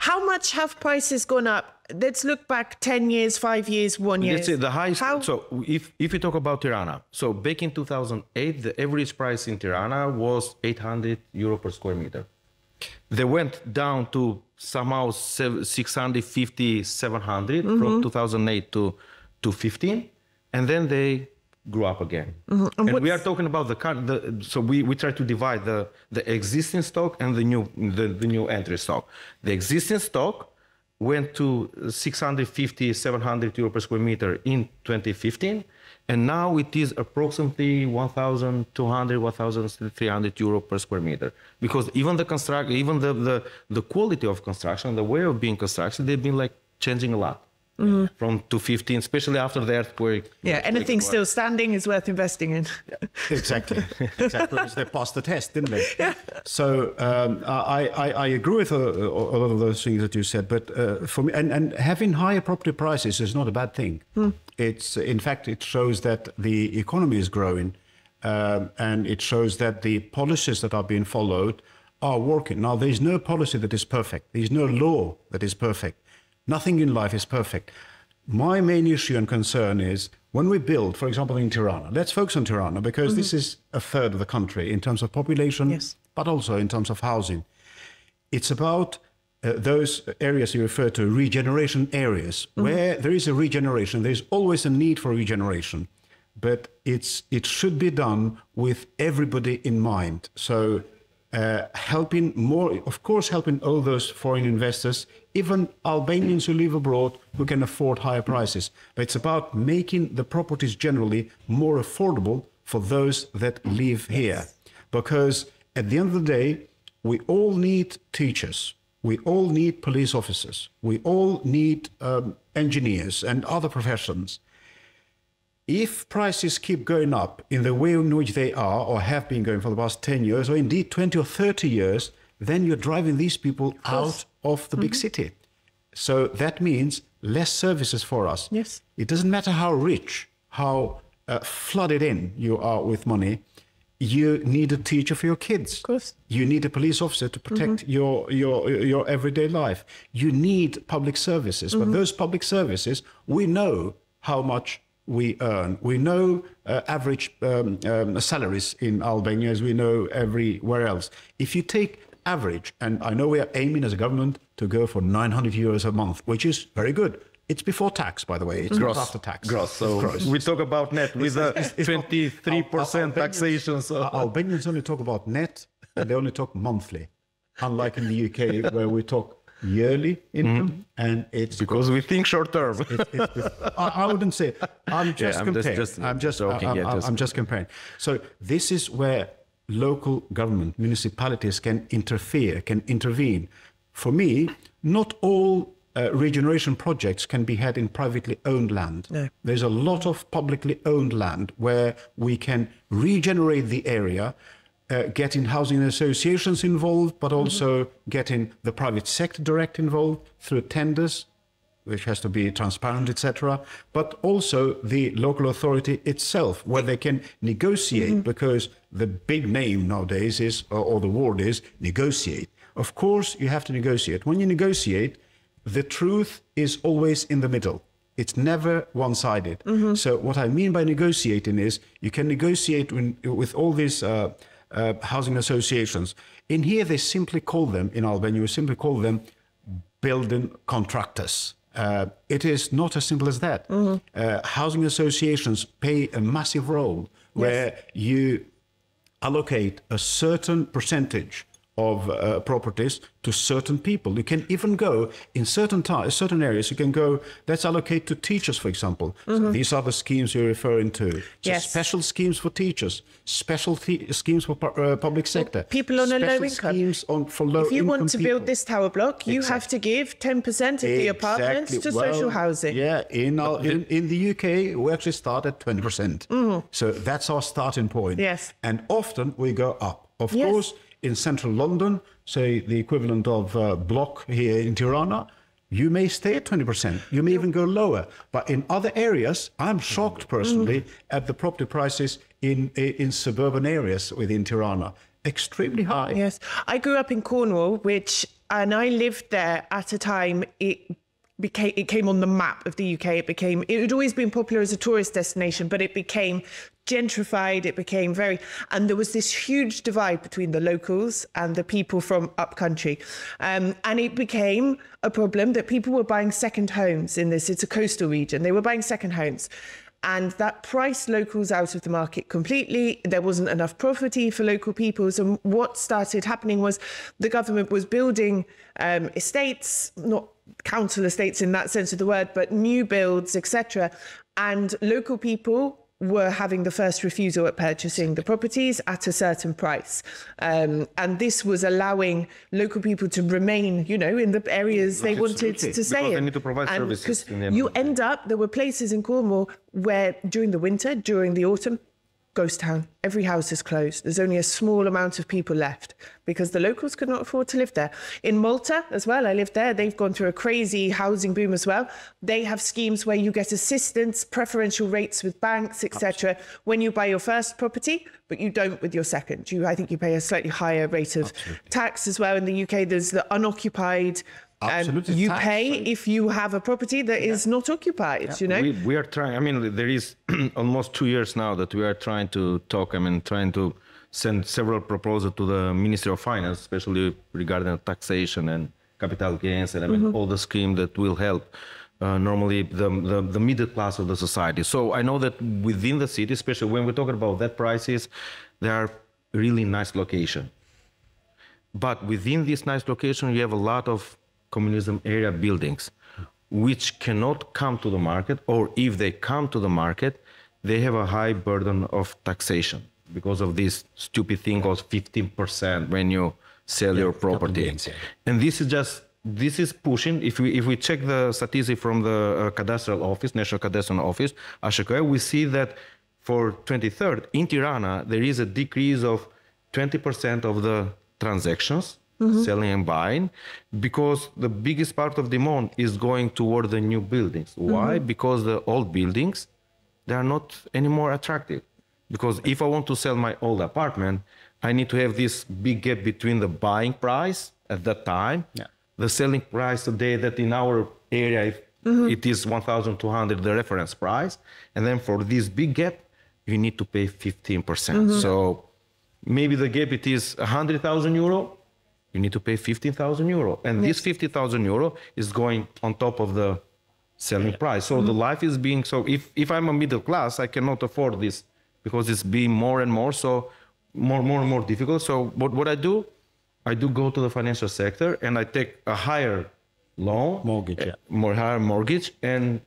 How much have prices gone up? Let's look back 10 years, 5 years, 1 year. Let's say the highest. So if you talk about Tirana, so back in 2008, the average price in Tirana was 800 euro per square meter. They went down to somehow 650, 700 from 2008 to 15, and then they grew up again. And we are talking about so we try to divide the existing stock and the new entry stock. The existing stock went to 650, 700 euro per square meter in 2015, and now it is approximately 1,200, 1,300 euro per square meter. Because even the construction, even the quality of construction, the way of being constructed, they've been like changing a lot. From 2015, especially after the earthquake. Yeah, anything still standing is worth investing in. Yeah. Exactly. Because they passed the test, didn't they? Yeah. So I agree with a lot of those things that you said, but for me, and having higher property prices is not a bad thing. It's, in fact, it shows that the economy is growing, and it shows that the policies that are being followed are working. Now, there's no policy that is perfect. There's no law that is perfect. Nothing in life is perfect. My main issue and concern is when we build, for example, in Tirana, let's focus on Tirana because this is a third of the country in terms of population, but also in terms of housing. It's about those areas you refer to, regeneration areas, where there is a regeneration. There's always a need for regeneration, but it should be done with everybody in mind. So helping more, of course, helping all those foreign investors, even Albanians who live abroad who can afford higher prices. But it's about making the properties generally more affordable for those that live here. Because at the end of the day, we all need teachers. We all need police officers. We all need engineers and other professions. If prices keep going up in the way in which they are or have been going for the past 10 years, or indeed 20 or 30 years, then you're driving these people out of the big city. So that means less services for us. Yes. It doesn't matter how rich, how flooded in you are with money, you need a teacher for your kids. Of course. You need a police officer to protect your everyday life. You need public services. But those public services, we know how much we earn. We know average salaries in Albania, as we know everywhere else. If you take average, and I know we are aiming as a government to go for 900 euros a month, which is very good. It's before tax, by the way. It's gross, not after tax. Gross. So gross. We talk about net with a 23% taxation. So Albanians only talk about net, and they only talk monthly, unlike in the UK where we talk yearly income, and it's because we think short term. I wouldn't say. I'm just comparing. I'm just comparing. So this is where local government, municipalities can interfere, can intervene. For me, not all regeneration projects can be had in privately owned land. No. There's a lot of publicly owned land where we can regenerate the area, getting housing associations involved, but also getting the private sector direct involved through tenders, which has to be transparent, etc. But also the local authority itself, where they can negotiate, because the big name nowadays is, or the word is, negotiate. Of course, you have to negotiate. When you negotiate, the truth is always in the middle. It's never one-sided. So what I mean by negotiating is you can negotiate with all these housing associations. In here, they simply call them, in Albania, we simply call them building contractors. It is not as simple as that. Housing associations play a massive role where you allocate a certain percentage of properties to certain people. You can even go in certain areas. You can go, let's allocate to teachers, for example. So these are the schemes you're referring to. So special schemes for teachers, special schemes for public sector. People on a low income. Schemes for low if you income want to build this tower block, you have to give 10% of the apartments to social housing. Yeah, in the UK, we actually start at 20%. So that's our starting point. Yes. And often we go up. Of course, in central London, say the equivalent of block here in Tirana, you may stay at 20%. You may even go lower. But in other areas, I'm shocked personally at the property prices in suburban areas within Tirana. Extremely high. Yes. I grew up in Cornwall, which and I lived there at a time it came on the map of the UK. It had always been popular as a tourist destination, but it became gentrified. It became and there was this huge divide between the locals and the people from upcountry. And it became a problem that people were buying second homes in this. It's a coastal region. They were buying second homes. And that priced locals out of the market completely. There wasn't enough property for local peoples. And what started happening was the government was building estates, not council estates in that sense of the word, but new builds, etc. And local people were having the first refusal at purchasing the properties at a certain price. And this was allowing local people to remain, in the areas they wanted to stay in. They need to provide services. Because there were places in Cornwall where during the winter, during the autumn, ghost town. Every house is closed. There's only a small amount of people left because the locals could not afford to live there. In Malta as well, I lived there. They've gone through a crazy housing boom as well. They have schemes where you get assistance, preferential rates with banks, etc. when you buy your first property, but you don't with your second. I think you pay a slightly higher rate of tax as well. In the UK, there's the unoccupied. You pay if you have a property that is not occupied, We are trying, there is almost 2 years now that we are trying to talk, trying to send several proposals to the Ministry of Finance, especially regarding taxation and capital gains and all the schemes that will help normally the middle class of the society. So I know that within the city, especially when we're talking about that prices, there are really nice locations. But within this nice location, you have a lot of communism area buildings which cannot come to the market, or if they come to the market, they have a high burden of taxation because of this stupid thing called 15% when you sell your property. And this is pushing. If we check the statistics from the cadastral office, National Cadastral Office, ASHK, we see that for 23rd in Tirana there is a decrease of 20% of the transactions, selling and buying, because the biggest part of demand is going toward the new buildings. Why? Because the old buildings, they are not anymore attractive. Because if I want to sell my old apartment, I need to have this big gap between the buying price at that time, the selling price today that in our area, it is 1,200, the reference price. And then for this big gap, you need to pay 15%. So maybe the gap, it is 100,000 euro. You need to pay 15,000 euro. And this 50,000 euro is going on top of the selling price. So the life is being, so if I'm a middle class, I cannot afford this because it's being more and more, so more and more difficult. So what I do go to the financial sector and I take a higher loan, higher mortgage, and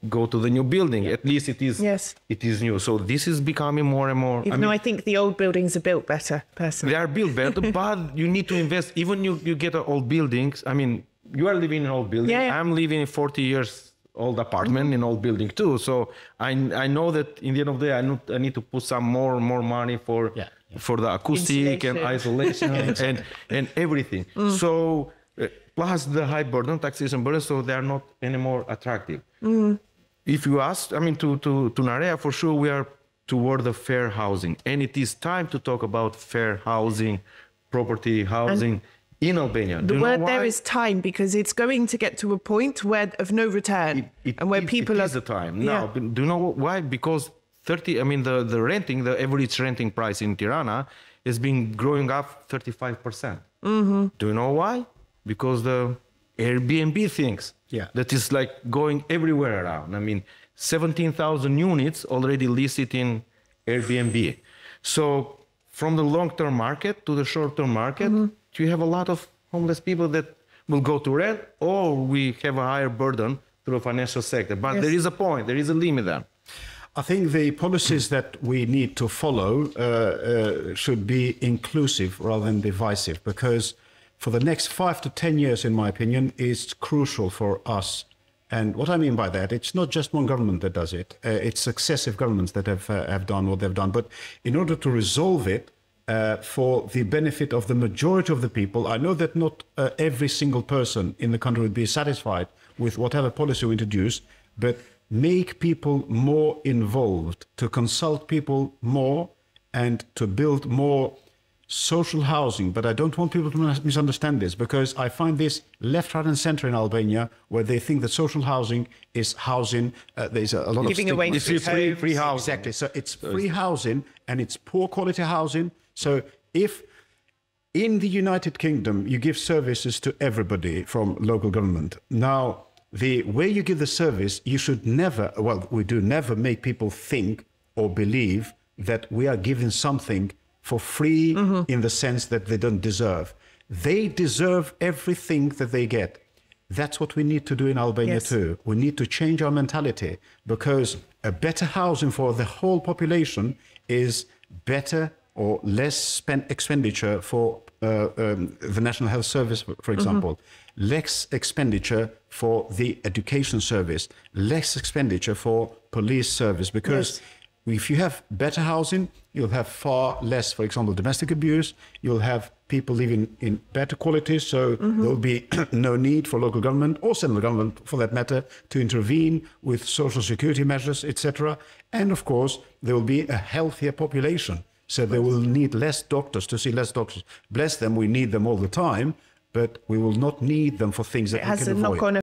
go to the new building. At least it is new. So this is becoming more and more. Even though I think the old buildings are built better, personally. They are built better, but you need to invest. Even you get old buildings. You are living in an old building. I'm living in 40 years old apartment in old building too. So I know that in the end of the day, I need to put some more money for the acoustic and isolation and everything. So plus the high burden, taxation burden, so they are not anymore attractive. If you ask, to Narea, for sure we are toward the fair housing, and it is time to talk about fair housing, property housing in Albania. The word there is time, because it's going to get to a point of no return, and where people are. It is the time now. Do you know why? Because the average renting price in Tirana has been growing up 35%. Do you know why? Because the Airbnb things. That is like going everywhere around. 17,000 units already listed in Airbnb. So from the long-term market to the short-term market, you have a lot of homeless people that will go to rent, or we have a higher burden through the financial sector. But there is a point, there is a limit there. I think the policies that we need to follow should be inclusive rather than divisive, because for the next 5 to 10 years, in my opinion, is crucial for us. And what I mean by that, it's not just one government that does it. It's successive governments that have done what they've done. But in order to resolve it for the benefit of the majority of the people, I know that not every single person in the country would be satisfied with whatever policy we introduce, but make people more involved, to consult people more and to build more social housing, but I don't want people to misunderstand this, because I find this left, right and center in Albania, where they think that social housing is housing. There's a lot giving of away free housing. Exactly. So it's free housing, and it's poor quality housing. So if in the United Kingdom you give services to everybody from local government, now the way you give the service, you should never, well, we do never make people think or believe that we are giving something for free in the sense that they don't deserve. They deserve everything that they get. That's what we need to do in Albania too. We need to change our mentality, because a better housing for the whole population is better or less expenditure for the National Health Service, for example, less expenditure for the education service, less expenditure for police service, because if you have better housing, you'll have far less, for example, domestic abuse. You'll have people living in better quality. So there'll be no need for local government or central government, for that matter, to intervene with social security measures, etc. And of course, there will be a healthier population. So they will need less doctors to see less doctors. Bless them, we need them all the time, but we will not need them for things that we can avoid.